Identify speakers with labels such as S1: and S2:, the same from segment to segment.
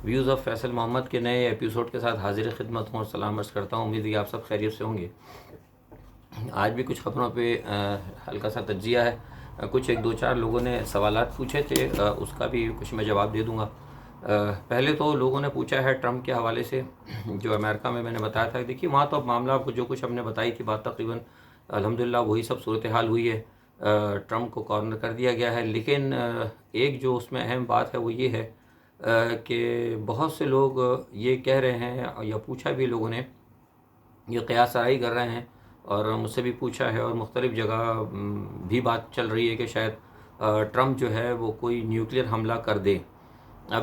S1: Views of Faisal محمد کے نئے episode کے ساتھ حاضر خدمت ہوں اور سلام عرض کرتا ہوں. امید ہے کہ آپ سب خیریت سے ہوں گے. آج بھی کچھ خبروں پہ ہلکا سا تجزیہ ہے. کچھ ایک دو چار لوگوں نے سوالات پوچھے تھے, اس کا بھی کچھ میں جواب دے دوں گا. پہلے تو لوگوں نے پوچھا ہے ٹرمپ کے حوالے سے, جو امریکہ میں نے بتایا تھا. دیکھیے وہاں تو اب معاملہ کو جو کچھ ہم نے بتائی تھی بات تقریباً الحمدللہ وہی سب صورتحال ہوئی ہے. ٹرمپ کو کارنر کر دیا گیا ہے, لیکن ایک جو اس میں اہم بات ہے وہ یہ ہے کہ بہت سے لوگ یہ کہہ رہے ہیں یا پوچھا بھی لوگوں نے, یہ قیاس آرائی کر رہے ہیں اور مجھ سے بھی پوچھا ہے اور مختلف جگہ بھی بات چل رہی ہے کہ شاید ٹرمپ جو ہے وہ کوئی نیوکلیر حملہ کر دے.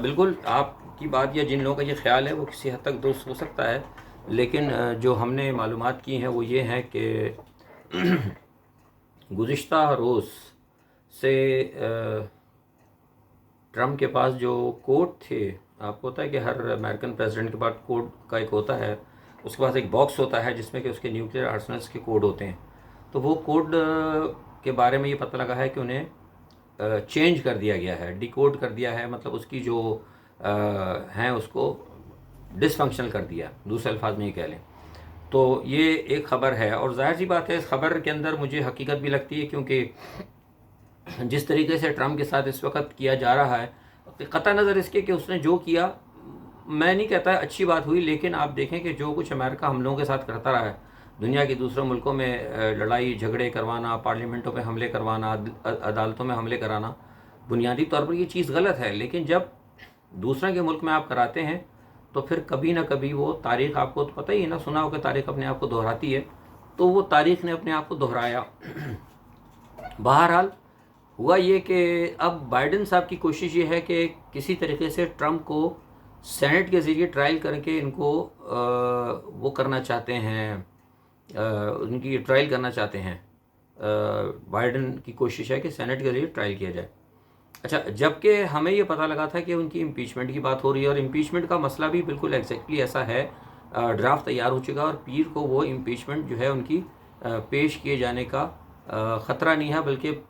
S1: بالکل آپ کی بات یا جن لوگوں کا یہ خیال ہے وہ کسی حد تک درست ہو سکتا ہے, لیکن جو ہم نے معلومات کی ہیں وہ یہ ہیں کہ گزشتہ روز سے ٹرمپ کے پاس جو کوڈ تھے, آپ کو ہوتا ہے کہ ہر امریکن پریزیڈنٹ کے پاس کوڈ کا ایک ہوتا ہے, اس کے پاس ایک باکس ہوتا ہے جس میں کہ اس کے نیوکلیر آرسنلس کے کوڈ ہوتے ہیں. تو وہ کوڈ کے بارے میں یہ پتہ لگا ہے کہ انہیں چینج کر دیا گیا ہے, ڈی کوڈ کر دیا ہے, مطلب اس کی جو ہیں اس کو ڈس فنکشنل کر دیا, دوسرے الفاظ میں یہ کہہ لیں. تو یہ ایک خبر ہے اور ظاہر سی بات ہے اس خبر کے اندر مجھے حقیقت بھی لگتی ہے, کیونکہ جس طریقے سے ٹرمپ کے ساتھ اس وقت کیا جا رہا ہے, قطع نظر اس کے کہ اس نے جو کیا, میں نہیں کہتا اچھی بات ہوئی, لیکن آپ دیکھیں کہ جو کچھ امریکہ ہم لوگوں کے ساتھ کرتا رہا ہے, دنیا کے دوسرے ملکوں میں لڑائی جھگڑے کروانا, پارلیمنٹوں پہ حملے کروانا, عدالتوں میں حملے کرانا, بنیادی طور پر یہ چیز غلط ہے. لیکن جب دوسرے کے ملک میں آپ کراتے ہیں تو پھر کبھی نہ کبھی وہ تاریخ, آپ کو تو پتہ ہی ہے نا, سنا ہو کہ تاریخ اپنے آپ کو دہراتی ہے, تو وہ تاریخ نے اپنے آپ کو دہرایا. بہرحال ہوا یہ کہ اب بائیڈن صاحب کی کوشش یہ ہے کہ کسی طریقے سے ٹرمپ کو سینٹ کے ذریعے ٹرائل کر کے ان کو وہ کرنا چاہتے ہیں, ان کی ٹرائل کرنا چاہتے ہیں. بائیڈن کی کوشش ہے کہ سینٹ کے ذریعے ٹرائل کیا جائے. اچھا, جبکہ ہمیں یہ پتہ لگا تھا کہ ان کی امپیچمنٹ کی بات ہو رہی ہے, اور امپیچمنٹ کا مسئلہ بھی بالکل ایگزیکٹلی ایسا ہے, ڈرافٹ تیار ہو چکا اور پیر کو وہ امپیچمنٹ جو ہے ان کی پیش کیے جانے کا خطرہ نہیں ہے, بلکہ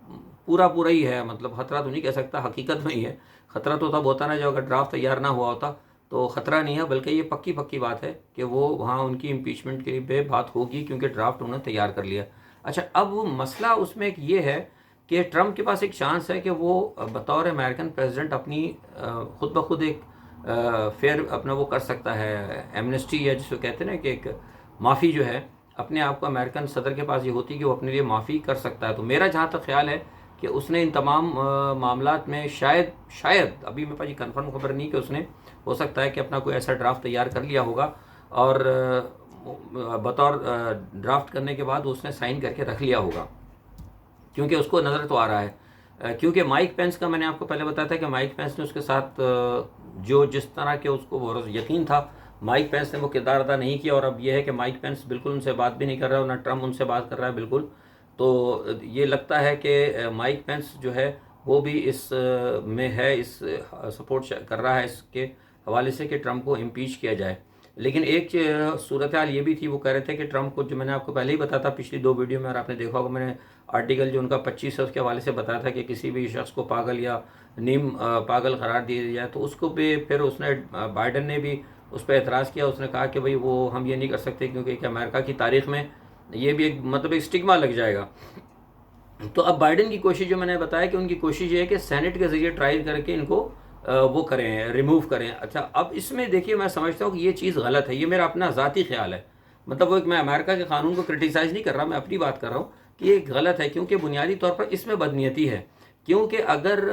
S1: پورا ہی ہے. مطلب خطرہ تو نہیں کہہ سکتا, حقیقت میں ہی ہے. خطرہ تو تب ہوتا نا جب اگر ڈرافٹ تیار نہ ہوا ہوتا, تو خطرہ نہیں ہے بلکہ یہ پکی بات ہے کہ وہ وہاں ان کی امپیچمنٹ کے لیے بات ہوگی, کیونکہ ڈرافٹ انہوں نے تیار کر لیا. اچھا, اب وہ مسئلہ اس میں ایک یہ ہے کہ ٹرمپ کے پاس ایک چانس ہے کہ وہ بطور امریکن پریزیڈنٹ اپنی خود بخود ایک فیئر اپنا وہ کر سکتا ہے, ایمنسٹی یا جس کو کہتے ہیں نا کہ ایک معافی جو ہے اپنے آپ کو امریکن صدر کے پاس یہ ہوتی ہے کہ وہ اپنے لیے معافی کر سکتا ہے. تو میرا جہاں تک خیال ہے کہ اس نے ان تمام معاملات میں شاید ابھی میرے پاس یہ کنفرم خبر نہیں کہ اس نے, ہو سکتا ہے کہ اپنا کوئی ایسا ڈرافٹ تیار کر لیا ہوگا اور بطور ڈرافٹ کرنے کے بعد اس نے سائن کر کے رکھ لیا ہوگا, کیونکہ اس کو نظر تو آ رہا ہے. کیونکہ مائک پینس کا میں نے آپ کو پہلے بتایا تھا کہ مائک پینس نے اس کے ساتھ جو جس طرح کے اس کو یقین تھا, مائک پینس نے وہ کردار ادا نہیں کیا, اور اب یہ ہے کہ مائک پینس بالکل ان سے بات بھی نہیں کر رہا ہے, اور نہ ٹرمپ ان سے بات کر رہا ہے بالکل. تو یہ لگتا ہے کہ مائک پینس جو ہے وہ بھی اس میں ہے, اس سپورٹ کر رہا ہے اس کے حوالے سے کہ ٹرمپ کو امپیچ کیا جائے. لیکن ایک صورتحال یہ بھی تھی, وہ کہہ رہے تھے کہ ٹرمپ کو, جو میں نے آپ کو پہلے ہی بتایا تھا پچھلی 2 ویڈیو میں, اور آپ نے دیکھا ہوگا میں نے آرٹیکل جو ان کا 25 ہے اس کے حوالے سے بتایا تھا کہ کسی بھی شخص کو پاگل یا نیم پاگل قرار دیا جائے, تو اس کو بھی پھر اس نے, بائیڈن نے بھی اس پہ اعتراض کیا. اس نے کہا کہ بھئی وہ ہم یہ نہیں کر سکتے کیونکہ کہ امریکہ کی تاریخ میں یہ بھی ایک مطلب ایک اسٹگما لگ جائے گا. تو اب بائیڈن کی کوشش, جو میں نے بتایا کہ ان کی کوشش یہ ہے کہ سینٹ کے ذریعے ٹرائل کر کے ان کو وہ کریں, ریموو کریں. اچھا, اب اس میں دیکھیے میں سمجھتا ہوں کہ یہ چیز غلط ہے, یہ میرا اپنا ذاتی خیال ہے. مطلب وہ ایک, میں امریکہ کے قانون کو کرٹیسائز نہیں کر رہا, میں اپنی بات کر رہا ہوں کہ یہ غلط ہے, کیونکہ بنیادی طور پر اس میں بدنیتی ہے. کیونکہ اگر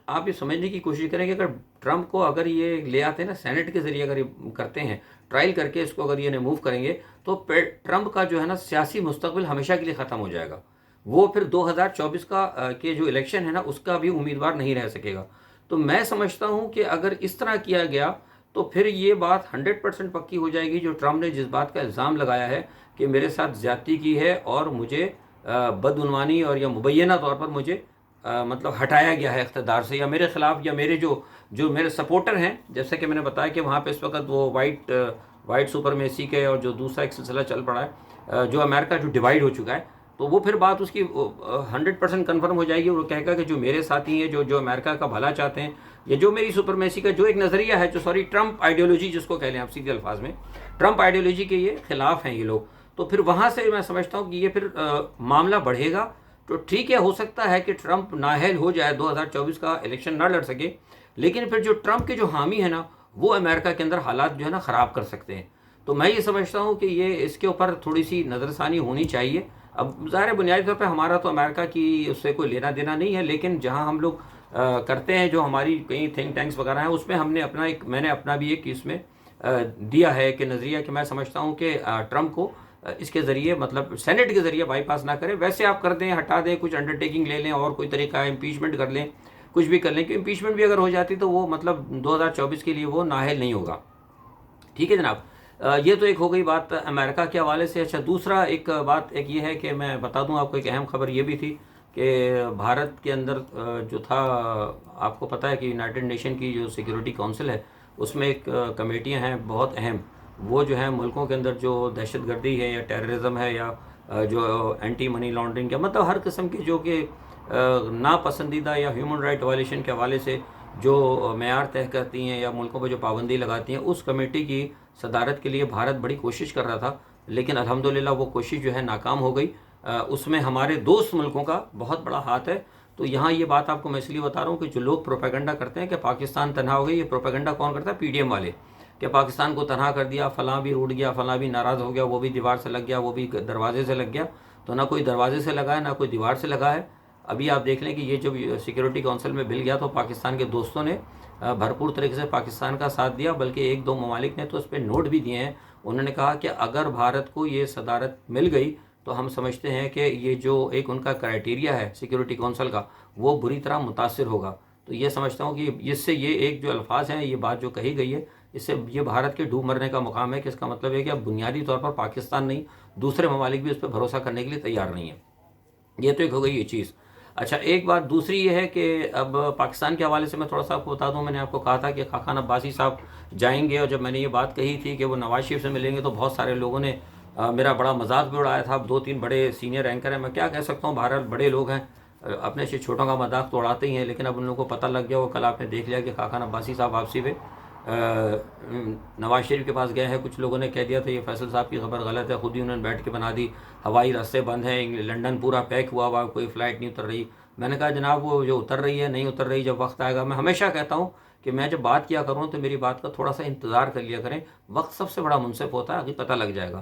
S1: آپ یہ سمجھنے کی کوشش کریں کہ اگر ٹرمپ کو اگر یہ لے آتے ہیں نا سینٹ کے ذریعے, اگر یہ کرتے ہیں ٹرائل کر کے اس کو, اگر یہ ریموو کریں گے, تو ٹرمپ کا جو ہے نا سیاسی مستقبل ہمیشہ کے لیے ختم ہو جائے گا. وہ پھر 2024 کا کے جو الیکشن ہے نا اس کا بھی امیدوار نہیں رہ سکے گا. تو میں سمجھتا ہوں کہ اگر اس طرح کیا گیا تو پھر یہ بات 100% پکی ہو جائے گی, جو ٹرمپ نے جس بات کا الزام لگایا ہے کہ میرے ساتھ زیادتی کی ہے اور مجھے بدعنوانی اور یا مبینہ طور پر مجھے مطلب ہٹایا گیا ہے اقتدار سے, یا میرے خلاف, یا میرے جو میرے سپورٹر ہیں, جیسے کہ میں نے بتایا کہ وہاں پہ اس وقت وہ وائٹ سپرمیسی کے اور جو دوسرا ایک سلسلہ چل پڑا ہے, جو امریکہ جو ڈیوائیڈ ہو چکا ہے, تو وہ پھر بات اس کی 100% کنفرم ہو جائے گی. وہ کہے گا کہ جو میرے ساتھی ہیں, جو امریکہ کا بھلا چاہتے ہیں, یہ جو میری سپرمیسی کا جو ایک نظریہ ہے، جو سوری ٹرمپ آئیڈیالوجی جس کو کہہ لیں آپ سیدھے الفاظ میں، ٹرمپ آئیڈیالوجی کے یہ خلاف ہیں یہ لوگ، تو پھر وہاں سے میں سمجھتا ہوں کہ یہ پھر معاملہ بڑھے گا. تو ٹھیک ہے، ہو سکتا ہے کہ ٹرمپ نااہل ہو جائے، 2024 کا الیکشن نہ لڑ سکے، لیکن پھر جو ٹرمپ کے جو حامی ہیں نا، وہ امریکہ کے اندر حالات جو ہے نا خراب کر سکتے ہیں. تو میں یہ سمجھتا ہوں کہ یہ اس کے اوپر تھوڑی سی نظر ثانی ہونی چاہیے. اب ظاہر بنیادی طور پہ ہمارا تو امریکہ کی اس سے کوئی لینا دینا نہیں ہے، لیکن جہاں ہم لوگ کرتے ہیں، جو ہماری کئی تھنک ٹینکس وغیرہ ہیں، اس میں ہم نے اپنا ایک، میں نے اپنا بھی ایک اس میں دیا ہے کہ نظریہ، کہ میں سمجھتا ہوں کہ ٹرمپ کو اس کے ذریعے، مطلب سینٹ کے ذریعے بائی پاس نہ کریں. ویسے آپ کر دیں، ہٹا دیں، کچھ انڈرٹیکنگ لے لیں، اور کوئی طریقہ ہے، امپیچمنٹ کر لیں، کچھ بھی کر لیں، کہ امپیچمنٹ بھی اگر ہو جاتی تو وہ مطلب 2024 کے لیے وہ نااہل نہیں ہوگا. ٹھیک ہے جناب. یہ تو ایک ہو گئی بات امریکہ کے حوالے سے. اچھا، دوسرا ایک بات ایک یہ ہے کہ میں بتا دوں آپ کو، ایک اہم خبر یہ بھی تھی کہ بھارت کے اندر جو تھا، آپ کو پتہ ہے کہ یونائٹڈ نیشن کی جو سیکیورٹی کونسل ہے، اس میں ایک کمیٹیاں ہیں بہت اہم، وہ جو ہیں ملکوں کے اندر جو دہشت گردی ہے یا ٹیررزم ہے یا جو اینٹی منی لانڈرنگ کا، مطلب ہر قسم کے جو کہ ناپسندیدہ یا ہیومن رائٹ وائلیشن کے حوالے سے جو معیار طے کرتی ہیں یا ملکوں پہ جو پابندی لگاتی ہیں، اس کمیٹی کی صدارت کے لیے بھارت بڑی کوشش کر رہا تھا، لیکن الحمدللہ وہ کوشش جو ہے ناکام ہو گئی. اس میں ہمارے دوست ملکوں کا بہت بڑا ہاتھ ہے. تو یہاں یہ بات آپ کو میں اس لیے بتا رہا ہوں کہ جو لوگ پروپیگنڈا کرتے ہیں کہ پاکستان تنہا ہو گئی، یہ پروپیگنڈا کون کرتا ہے؟ پی ڈی ایم والے، کہ پاکستان کو تنہا کر دیا، فلاں بھی روٹ گیا، فلاں بھی ناراض ہو گیا، وہ بھی دیوار سے لگ گیا، وہ بھی دروازے سے لگ گیا. تو نہ کوئی دروازے سے لگا ہے، نہ کوئی دیوار سے لگا ہے. ابھی آپ دیکھ لیں کہ یہ جب سیکیورٹی کونسل میں بل گیا تو پاکستان کے دوستوں نے بھرپور طریقے سے پاکستان کا ساتھ دیا، بلکہ ایک دو ممالک نے تو اس پہ نوٹ بھی دیے ہیں. انہوں نے کہا کہ اگر بھارت کو یہ صدارت مل گئی تو ہم سمجھتے ہیں کہ یہ جو ایک ان کا کرائٹیریا ہے سیکیورٹی کونسل کا، وہ بری طرح متاثر ہوگا. تو یہ سمجھتا ہوں کہ اس سے یہ ایک جو الفاظ ہیں، یہ بات جو کہی گئی ہے، اس سے یہ بھارت کے ڈوب مرنے کا مقام ہے، کہ اس کا مطلب ہے کہ اب بنیادی طور پر پاکستان نہیں، دوسرے ممالک بھی اس پہ بھروسہ کرنے کے لیے تیار نہیں ہیں. یہ تو ایک ہو گئی یہ چیز. اچھا، ایک بات دوسری یہ ہے کہ اب پاکستان کے حوالے سے میں تھوڑا سا آپ کو بتا دوں. میں نے آپ کو کہا تھا کہ خاقان عباسی صاحب جائیں گے، اور جب میں نے یہ بات کہی تھی کہ وہ نواز شریف سے ملیں گے تو بہت سارے لوگوں نے میرا بڑا مذاق بھی اڑایا تھا. 2-3 بڑے سینئر اینکر ہیں، میں کیا کہہ سکتا ہوں، بہرحال بڑے لوگ ہیں، اپنے سے چھوٹوں کا مذاق تو اڑاتے ہی ہیں، لیکن اب ان لوگوں کو پتہ لگ گیا. وہ کل آپ نے دیکھ لیا کہ خاقان عباسی صاحب واپسی پہ نواز شریف کے پاس گئے ہیں. کچھ لوگوں نے کہہ دیا تھا یہ فیصل صاحب کی خبر غلط ہے، خود ہی انہوں نے بیٹھ کے بنا دی، ہوائی راستے بند ہیں، لنڈن پورا پیک ہوا ہوا، کوئی فلائٹ نہیں اتر رہی. میں نے کہا جناب وہ جو اتر رہی ہے نہیں اتر رہی، جب وقت آئے گا. میں ہمیشہ کہتا ہوں کہ میں جب بات کیا کروں تو میری بات کا تھوڑا سا انتظار کر لیا کریں، وقت سب سے بڑا منصف ہوتا ہے، ابھی پتہ لگ جائے گا.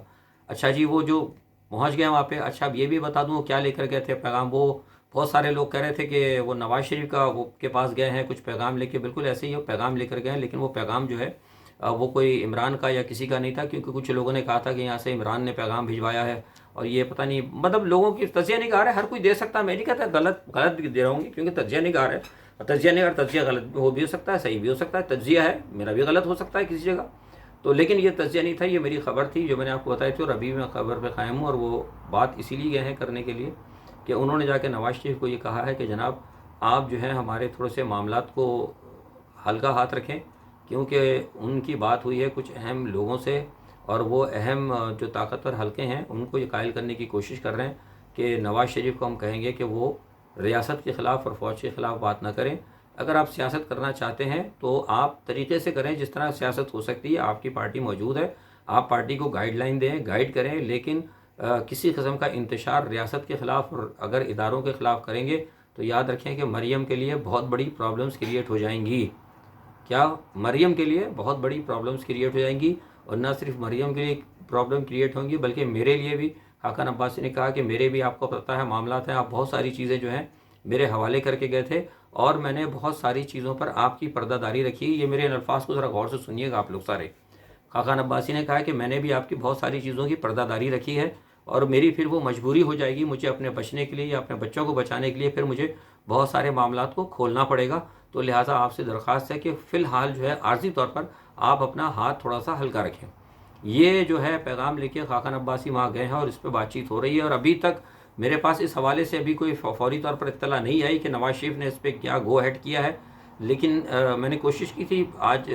S1: اچھا جی، وہ جو پہنچ گئے وہاں پہ. اچھا، اب یہ بھی بتا دوں وہ کیا لے کر گئے تھے پیغام. وہ بہت سارے لوگ کہہ رہے تھے کہ وہ نواز شریف کا وہ کے پاس گئے ہیں کچھ پیغام لے کے. بالکل ایسے ہی وہ پیغام لے کر گئے ہیں، لیکن وہ پیغام جو ہے وہ کوئی عمران کا یا کسی کا نہیں تھا، کیونکہ کچھ لوگوں نے کہا تھا کہ یہاں سے عمران نے پیغام بھجوایا ہے، اور یہ پتہ نہیں، مطلب لوگوں کی تجزیہ نگار ہے، ہر کوئی دے سکتا ہے. میں نہیں کہتا غلط بھی دے رہا ہوں گی، کیونکہ تجزیہ نگار ہے. تجزیہ نگار تجزیہ غلط ہو بھی ہو سکتا ہے، صحیح بھی ہو سکتا ہے. تجزیہ ہے، میرا بھی غلط ہو سکتا ہے کسی جگہ. تو لیکن یہ تجزیہ نہیں تھا، یہ میری خبر تھی جو میں نے آپ کو بتائی تھی، اور ابھی میں خبر پہ قائم ہوں. اور وہ بات اسی لیے گئے ہیں کرنے کے لیے کہ انہوں نے جا کے نواز شریف کو یہ کہا ہے کہ جناب آپ جو ہے ہمارے تھوڑے سے معاملات کو ہلکا ہاتھ رکھیں، کیونکہ ان کی بات ہوئی ہے کچھ اہم لوگوں سے، اور وہ اہم جو طاقتور حلقے ہیں ان کو یہ قائل کرنے کی کوشش کر رہے ہیں کہ نواز شریف کو ہم کہیں گے کہ وہ ریاست کے خلاف اور فوج کے خلاف بات نہ کریں. اگر آپ سیاست کرنا چاہتے ہیں تو آپ طریقے سے کریں جس طرح سیاست ہو سکتی ہے. آپ کی پارٹی موجود ہے، آپ پارٹی کو گائیڈ لائن دیں، گائیڈ کریں، لیکن کسی قسم کا انتشار ریاست کے خلاف اور اگر اداروں کے خلاف کریں گے تو یاد رکھیں کہ مریم کے لیے بہت بڑی پرابلمز کریٹ ہو جائیں گی. کیا؟ مریم کے لیے بہت بڑی پرابلمز کریٹ ہو جائیں گی. اور نہ صرف مریم کے لیے پرابلم کریٹ ہوں گی، بلکہ میرے لیے بھی. خاقان عباسی نے کہا کہ میرے بھی، آپ کو پتہ ہے معاملات ہیں، آپ بہت ساری چیزیں جو ہیں میرے حوالے کر کے گئے تھے، اور میں نے بہت ساری چیزوں پر آپ کی پردہ داری رکھی. یہ میرے ان الفاظ کو ذرا غور سے سنیے گا آپ لوگ سارے. خاقان عباسی نے کہا کہ میں نے بھی آپ کی بہت ساری چیزوں کی پردہ داری رکھی ہے، اور میری پھر وہ مجبوری ہو جائے گی، مجھے اپنے بچنے کے لیے یا اپنے بچوں کو بچانے کے لیے پھر مجھے بہت سارے معاملات کو کھولنا پڑے گا. تو لہٰذا آپ سے درخواست ہے کہ فی الحال جو ہے عارضی طور پر آپ اپنا ہاتھ تھوڑا سا ہلکا رکھیں. یہ جو ہے پیغام لے کے خاقان عباسی وہاں گئے ہیں، اور اس پہ بات چیت ہو رہی ہے. اور ابھی تک میرے پاس اس حوالے سے ابھی کوئی فوری طور پر اطلاع نہیں آئی کہ نواز شریف نے اس پہ کیا گو ہیڈ کیا ہے. لیکن میں نے کوشش کی تھی آج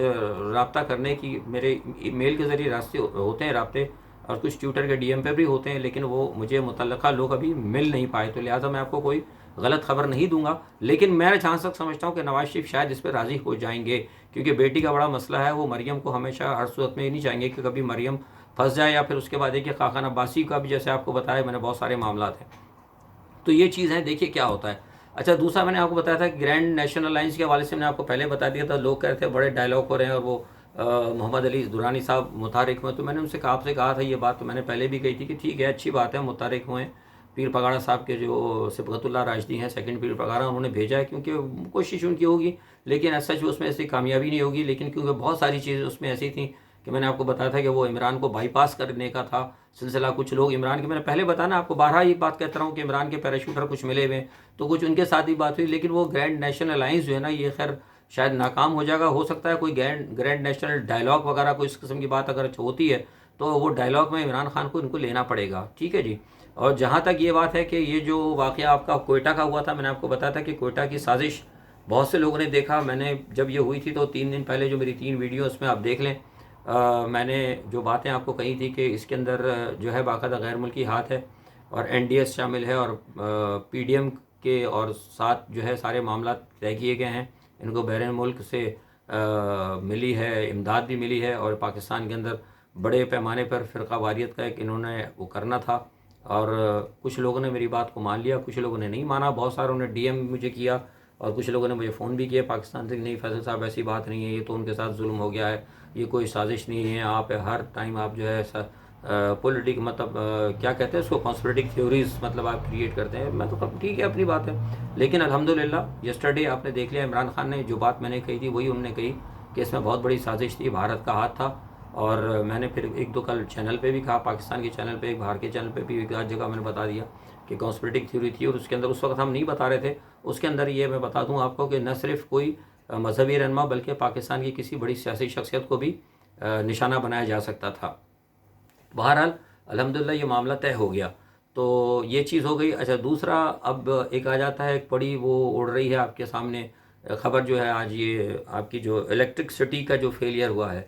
S1: رابطہ کرنے کی، میرے ای میل کے ذریعے راستے ہوتے ہیں رابطے، اور کچھ ٹویٹر کے ڈی ایم پہ بھی ہوتے ہیں، لیکن وہ مجھے متعلقہ لوگ ابھی مل نہیں پائے. تو لہٰذا میں آپ کو کوئی غلط خبر نہیں دوں گا، لیکن میں جہاں تک سمجھتا ہوں کہ نواز شریف شاید اس پہ راضی ہو جائیں گے، کیونکہ بیٹی کا بڑا مسئلہ ہے، وہ مریم کو ہمیشہ ہر صورت میں یہ نہیں چاہیں گے کہ کبھی مریم پھنس جائے، یا پھر اس کے بعد دیکھیے خاقان عباسی کا بھی جیسے آپ کو بتایا میں نے بہت سارے معاملات ہیں، تو یہ چیز ہے، دیکھیے کیا ہوتا ہے۔ اچھا دوسرا میں نے آپ کو بتایا تھا کہ گرینڈ نیشنل الائنس کے حوالے سے میں نے آپ کو پہلے بتا دیا تھا، لوگ کہہ رہے تھے بڑے ڈائلاگ ہو رہے ہیں، اور وہ محمد علی درانی صاحب متحرک ہوئے، تو میں نے ان سے آپ سے کہا تھا یہ بات، تو میں نے پہلے بھی کہی تھی کہ ٹھیک ہے اچھی بات ہے متحرک ہوئے، پیر پگاڑا صاحب کے جو صبغت اللہ راشدی ہیں سیکنڈ پیر پگاڑا، انہوں نے بھیجا ہے، کیونکہ کوشش ان کی ہوگی، لیکن سچ اس میں ایسی کامیابی نہیں ہوگی، لیکن کیونکہ بہت ساری چیزیں اس میں ایسی تھیں کہ میں نے آپ کو بتایا تھا کہ وہ عمران کو بائی پاس کرنے کا تھا سلسلہ، کچھ لوگ عمران کے، میں نے پہلے بتایا نا آپ کو، بارہا یہ بات کہتا رہا ہوں کہ عمران کے پیراشوٹر کچھ ملے ہوئے، تو کچھ ان کے ساتھ ہی بات ہوئی، لیکن وہ گرینڈ نیشنل الائنس جو ہے نا یہ خیر شاید ناکام ہو جائے گا، ہو سکتا ہے کوئی گرینڈ نیشنل ڈائلاگ وغیرہ کوئی اس قسم کی بات اگر ہوتی ہے تو وہ ڈائلاگ میں عمران خان کو ان کو لینا پڑے گا، ٹھیک ہے جی۔ اور جہاں تک یہ بات ہے کہ یہ جو واقعہ آپ کا کوئٹہ کا ہوا تھا، میں نے آپ کو بتایا تھا کہ کوئٹہ کی سازش بہت سے لوگوں نے دیکھا، میں نے جب یہ ہوئی تھی تو 3 دن پہلے جو میری 3 ویڈیو اس میں آپ دیکھ لیں، میں نے جو باتیں آپ کو کہی تھی کہ اس کے اندر جو ہے باقاعدہ غیر ملکی ہاتھ ہے، اور این ڈی ایس شامل ہے، اور پی ڈی ایم کے، اور ساتھ جو ہے سارے معاملات طے کیے گئے ہیں، ان کو بیرون ملک سے ملی ہے، امداد بھی ملی ہے، اور پاکستان کے اندر بڑے پیمانے پر فرقہ واریت کا ایک انہوں نے وہ کرنا تھا، اور کچھ لوگوں نے میری بات کو مان لیا، کچھ لوگوں نے نہیں مانا، بہت ساروں نے ڈی ایم مجھے کیا، اور کچھ لوگوں نے مجھے فون بھی کیا پاکستان سے کہ نہیں فیصل صاحب ایسی بات نہیں ہے، یہ تو ان کے ساتھ ظلم ہو گیا ہے، یہ کوئی سازش نہیں ہے، آپ ہر ٹائم آپ جو ہے پولیٹک مطلب کیا کہتے ہیں اس کو، کانسپریٹک تھیوریز مطلب آپ کریٹ کرتے ہیں، میں تو ٹھیک ہے اپنی بات ہے، لیکن الحمدللہ یسٹرڈے آپ نے دیکھ لیا عمران خان نے جو بات میں نے کہی تھی وہی انہوں نے کہی کہ اس میں بہت بڑی سازش تھی، بھارت کا ہاتھ تھا، اور میں نے پھر ایک دو کل چینل پہ بھی کہا، پاکستان کے چینل پہ، باہر کے چینل پہ بھی ایک آدھ جگہ میں نے بتا دیا کہ کانسپریٹک تھیوری تھی، اور اس کے اندر اس وقت ہم نہیں بتا رہے تھے، اس کے اندر یہ میں بتا دوں آپ کو کہ نہ صرف کوئی مذہبی رہنما بلکہ پاکستان کی کسی بڑی سیاسی شخصیت کو بھی نشانہ بنایا جا سکتا تھا۔ بہرحال الحمدللہ یہ معاملہ طے ہو گیا، تو یہ چیز ہو گئی۔ اچھا دوسرا اب ایک آ جاتا ہے، ایک بڑی وہ اڑ رہی ہے آپ کے سامنے خبر جو ہے آج، یہ آپ کی جو الیکٹرک سٹی کا جو فیلئر ہوا ہے،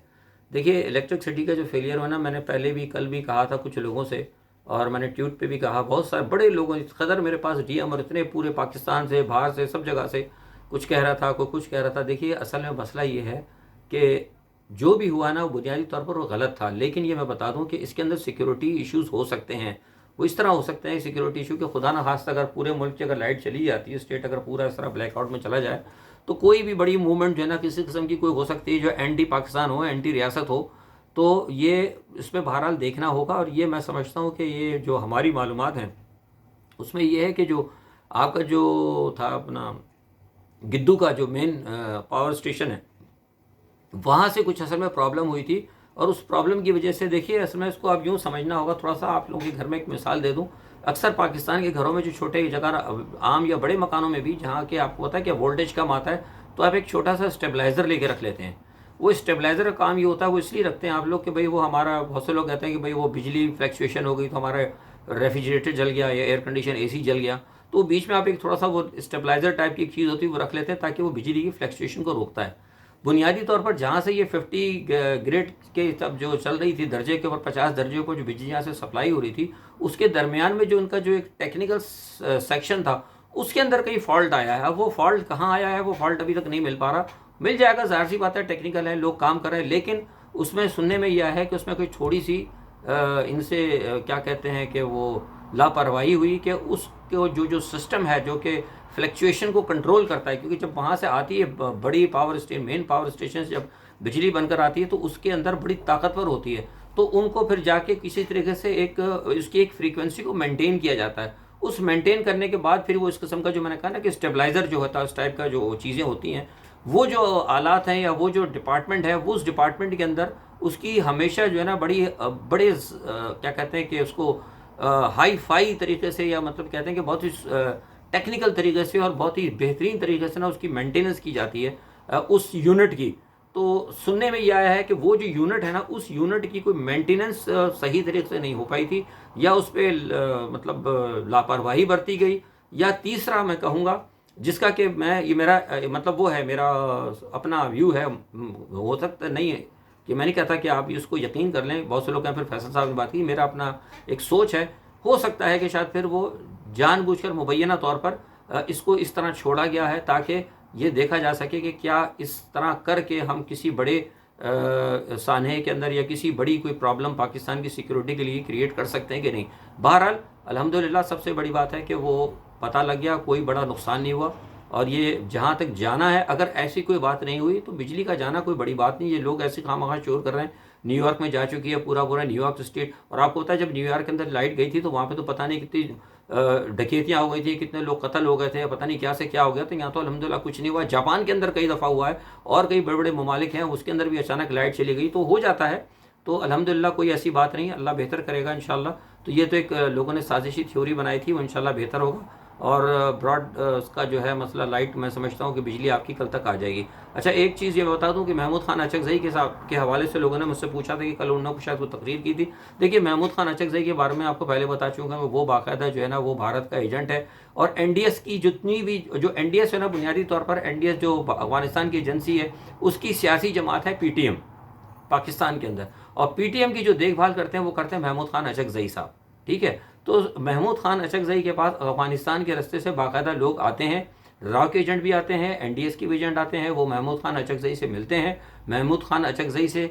S1: دیکھیے الیکٹرک سٹی کا جو فیلئر ہوا نا، میں نے پہلے بھی کل بھی کہا تھا کچھ لوگوں سے، اور میں نے ٹویٹ پہ بھی کہا، بہت سارے بڑے لوگوں اس قدر میرے پاس ڈی ایم، اور اتنے پورے پاکستان سے، باہر سے، سب جگہ سے کچھ کہہ رہا تھا، کوئی کچھ کہہ رہا تھا۔ دیکھیے اصل میں مسئلہ یہ ہے کہ جو بھی ہوا نا وہ بنیادی طور پر وہ غلط تھا، لیکن یہ میں بتا دوں کہ اس کے اندر سیکیورٹی ایشوز ہو سکتے ہیں، وہ اس طرح ہو سکتے ہیں سیکیورٹی ایشو کہ خدا نہ خواستہ اگر پورے ملک کی اگر لائٹ چلی جاتی ہے، اسٹیٹ اگر پورا اس طرح بلیک آؤٹ میں چلا جائے، تو کوئی بھی بڑی موومنٹ جو ہے نا کسی قسم کی کوئی ہو سکتی ہے جو اینٹی پاکستان ہو، اینٹی ریاست ہو، تو یہ اس میں بہرحال دیکھنا ہوگا۔ اور یہ میں سمجھتا ہوں کہ یہ جو ہماری معلومات ہیں اس میں یہ ہے کہ جو آپ کا جو تھا اپنا گدو کا جو مین پاور اسٹیشن ہے، وہاں سے کچھ اصل میں پرابلم ہوئی تھی، اور اس پرابلم کی وجہ سے دیکھیے اصل میں اس کو آپ یوں سمجھنا ہوگا، تھوڑا سا آپ لوگوں کے گھر میں ایک مثال دے دوں، اکثر پاکستان کے گھروں میں جو چھوٹے جگہ عام یا بڑے مکانوں میں بھی جہاں کہ آپ کو پتا ہے کہ وولٹیج کم آتا ہے، تو آپ ایک چھوٹا سا اسٹیبلائزر لے کے رکھ لیتے ہیں۔ وہ اسٹیبلائزر کا کام یہ ہوتا ہے، وہ اس لیے رکھتے ہیں آپ لوگ کہ بھئی وہ ہمارا، بہت سے لوگ کہتے ہیں کہ بھئی وہ بجلی فلیکچویشن ہو گئی تو ہمارا ریفریجریٹر جل گیا یا ایئر کنڈیشن اے سی جل گیا، تو بیچ میں آپ ایک تھوڑا سا وہ اسٹیبلائزر ٹائپ کی ایک چیز ہوتی ہے وہ رکھ لیتے ہیں تاکہ وہ بجلی کی فلیکچویشن کو روکتا ہے۔ بنیادی طور پر جہاں سے یہ 50 گریڈ کے تب جو چل رہی تھی درجے کے اوپر 50 درجے پر جو بجلی یہاں سے سپلائی ہو رہی تھی، اس کے درمیان میں جو ان کا جو ایک ٹیکنیکل سیکشن تھا اس کے اندر کئی فالٹ آیا ہے۔ اب وہ فالٹ کہاں آیا ہے، وہ فالٹ ابھی تک نہیں مل پا رہا، مل جائے گا، ظاہر سی بات ہے، ٹیکنیکل ہے، لوگ کام کر رہے ہیں، لیکن اس میں سننے میں یہ ہے کہ اس میں کوئی تھوڑی سی ان سے کیا کہتے ہیں کہ وہ لاپرواہی ہوئی کہ اس کو جو سسٹم ہے جو کہ فلیکچویشن کو کنٹرول کرتا ہے، کیونکہ جب وہاں سے آتی ہے بڑی power station, man power station سے جب بجلی بن کر آتی ہے تو اس کے اندر بڑی طاقتور ہوتی ہے، تو ان کو پھر جا کے کسی طریقے سے ایک اس کی ایک فریکوینسی کو مینٹین کیا جاتا ہے، اس مینٹین کرنے کے بعد پھر وہ اس قسم کا جو میں نے کہا نا کہ اسٹیبلائزر جو ہوتا ہے، اس ٹائپ کا جو چیزیں ہوتی ہیں، وہ جو آلات ہیں یا وہ جو ڈپارٹمنٹ ہے، وہ اس ڈپارٹمنٹ کے اندر اس کی ہمیشہ جو ہے نا بڑے کیا کہتے ہیں کہ اس کو ہائی فائی طریقے سے، یا مطلب کہتے ہیں کہ بہت ہی ٹیکنیکل طریقے سے اور بہت ہی بہترین طریقے سے نا اس کی مینٹیننس کی جاتی ہے اس یونٹ کی۔ تو سننے میں یہ آیا ہے کہ وہ جو یونٹ ہے نا، اس یونٹ کی کوئی مینٹیننس صحیح طریقے سے نہیں ہو پائی تھی، یا اس پہ مطلب لاپرواہی برتی گئی، یا تیسرا میں کہوں گا جس کا کہ میں یہ میرا مطلب وہ ہے، میرا اپنا ویو ہے، ہو سکتا نہیں ہے کہ میں نہیں کہتا کہ آپ اس کو یقین کر لیں، بہت سے لوگ ہیں پھر فیصل صاحب نے بات کی، میرا اپنا ایک سوچ ہے، ہو سکتا ہے کہ شاید پھر وہ جان بوجھ کر مبینہ طور پر اس کو اس طرح چھوڑا گیا ہے تاکہ یہ دیکھا جا سکے کہ کیا اس طرح کر کے ہم کسی بڑے سانحے کے اندر یا کسی بڑی کوئی پرابلم پاکستان کی سیکیورٹی کے لیے کریٹ کر سکتے ہیں کہ نہیں. بہرحال الحمدللہ سب سے بڑی بات ہے کہ وہ پتہ لگ گیا, کوئی بڑا نقصان نہیں ہوا. اور یہ جہاں تک جانا ہے, اگر ایسی کوئی بات نہیں ہوئی تو بجلی کا جانا کوئی بڑی بات نہیں. یہ لوگ ایسے خواہ مخواہ شور کر رہے ہیں. نیو یارک میں جا چکی ہے پورا نیو یارک اسٹیٹ, اور آپ کو پتا ہے جب نیو یارک کے اندر لائٹ گئی تھی تو وہاں پہ تو پتہ نہیں کتنی ڈکیتیاں ہو گئی تھی, کتنے لوگ قتل ہو گئے تھے, پتہ نہیں کیا سے کیا ہو گیا. تو یہاں تو الحمدللہ کچھ نہیں ہوا. جاپان کے اندر کئی دفعہ ہوا ہے, اور کئی بڑے بڑے ممالک ہیں اس کے اندر بھی اچانک لائٹ چلی گئی, تو ہو جاتا ہے. تو الحمدللہ کوئی ایسی بات نہیں, اللہ بہتر کرے گا انشاءاللہ. تو یہ تو ایک لوگوں نے سازشی تھیوری بنائی تھی, وہ انشاءاللہ بہتر ہوگا. اور براڈ اس کا جو ہے مسئلہ لائٹ, میں سمجھتا ہوں کہ بجلی آپ کی کل تک آ جائے گی. اچھا ایک چیز یہ بتا دوں کہ محمود خان اچکزئی کے حوالے سے لوگوں نے مجھ سے پوچھا تھا کہ کل انہوں نے شاید وہ تقریر کی تھی. دیکھیے محمود خان اچکزئی کے بارے میں آپ کو پہلے بتا چکا ہوں, وہ باقاعدہ جو ہے نا وہ بھارت کا ایجنٹ ہے. اور این ڈی ایس کی جتنی بھی جو این ڈی ایس ہے نا, بنیادی طور پر این ڈی ایس جو افغانستان کی ایجنسی ہے اس کی سیاسی جماعت ہے پی ٹی ایم پاکستان کے اندر. اور پی ٹی ایم کی جو دیکھ بھال کرتے ہیں وہ کرتے ہیں محمود خان اچکزئی صاحب, ٹھیک ہے. تو محمود خان اچکزئی کے پاس افغانستان کے رستے سے باقاعدہ لوگ آتے ہیں, را کے ایجنٹ بھی آتے ہیں, این ڈی ایس کے بھی ایجنٹ آتے ہیں. وہ محمود خان اچکزئی سے ملتے ہیں, محمود خان اچکزئی سے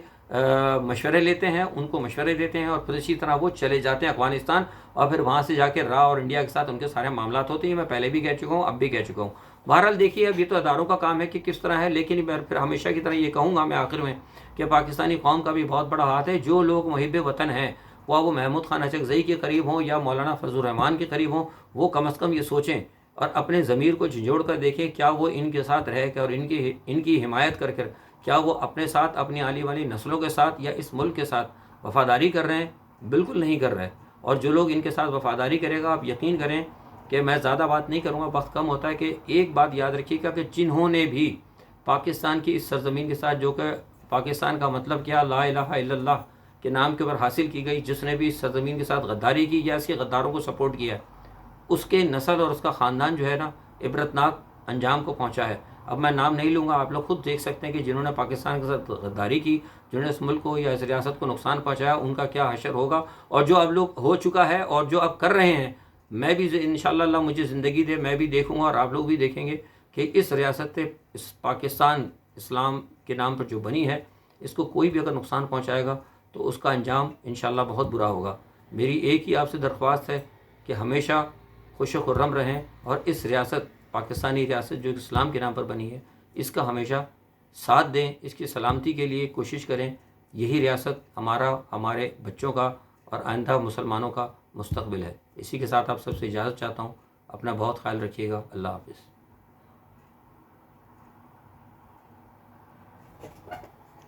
S1: مشورے لیتے ہیں, ان کو مشورے دیتے ہیں, اور پھر اسی طرح وہ چلے جاتے ہیں افغانستان. اور پھر وہاں سے جا کے را اور انڈیا کے ساتھ ان کے سارے معاملات ہوتے ہیں. میں پہلے بھی کہہ چکا ہوں, اب بھی کہہ چکا ہوں. بہرحال دیکھیے اب یہ تو اداروں کا کام ہے کہ کس طرح ہے, لیکن میں پھر ہمیشہ کی طرح یہ کہوں گا میں آخر میں کہ پاکستانی قوم کا بھی بہت بڑا ہاتھ ہے. جو لوگ محب وطن ہیں, وہ محمود خان اچکزئی کے قریب ہوں یا مولانا فضل الرحمان کے قریب ہوں, وہ کم از کم یہ سوچیں اور اپنے ضمیر کو جھنجھوڑ کر دیکھیں کیا وہ ان کے ساتھ رہ کر اور ان کی حمایت کر کر کیا وہ اپنے ساتھ, اپنی آنے والی نسلوں کے ساتھ یا اس ملک کے ساتھ وفاداری کر رہے ہیں. بالکل نہیں کر رہے. اور جو لوگ ان کے ساتھ وفاداری کرے گا, آپ یقین کریں کہ میں زیادہ بات نہیں کروں گا, وقت کم ہوتا ہے, کہ ایک بات یاد رکھیے گا کہ جنہوں نے بھی پاکستان کی اس سرزمین کے ساتھ, جو کہ پاکستان کا مطلب کیا, لا الہ الا اللہ کے نام کے اوپر حاصل کی گئی, جس نے بھی اس سرزمین کے ساتھ غداری کی یا اس کے غداروں کو سپورٹ کیا, اس کے نسل اور اس کا خاندان جو ہے نا عبرتناک انجام کو پہنچا ہے. اب میں نام نہیں لوں گا, آپ لوگ خود دیکھ سکتے ہیں کہ جنہوں نے پاکستان کے ساتھ غداری کی, جنہوں نے اس ملک کو یا اس ریاست کو نقصان پہنچایا, ان کا کیا حشر ہوگا. اور جو اب لوگ ہو چکا ہے اور جو اب کر رہے ہیں, میں بھی انشاءاللہ اللہ مجھے زندگی دے میں بھی دیکھوں گا, اور آپ لوگ بھی دیکھیں گے کہ اس ریاست, اس پاکستان اسلام کے نام پر جو بنی ہے, اس کو کوئی بھی اگر نقصان پہنچائے گا تو اس کا انجام انشاءاللہ بہت برا ہوگا. میری ایک ہی آپ سے درخواست ہے کہ ہمیشہ خوش و خرم رہیں, اور اس ریاست, پاکستانی ریاست جو اسلام کے نام پر بنی ہے, اس کا ہمیشہ ساتھ دیں, اس کی سلامتی کے لیے کوشش کریں. یہی ریاست ہمارا, ہمارے بچوں کا اور آئندہ مسلمانوں کا مستقبل ہے. اسی کے ساتھ آپ سب سے اجازت چاہتا ہوں. اپنا بہت خیال رکھیے گا. اللہ حافظ.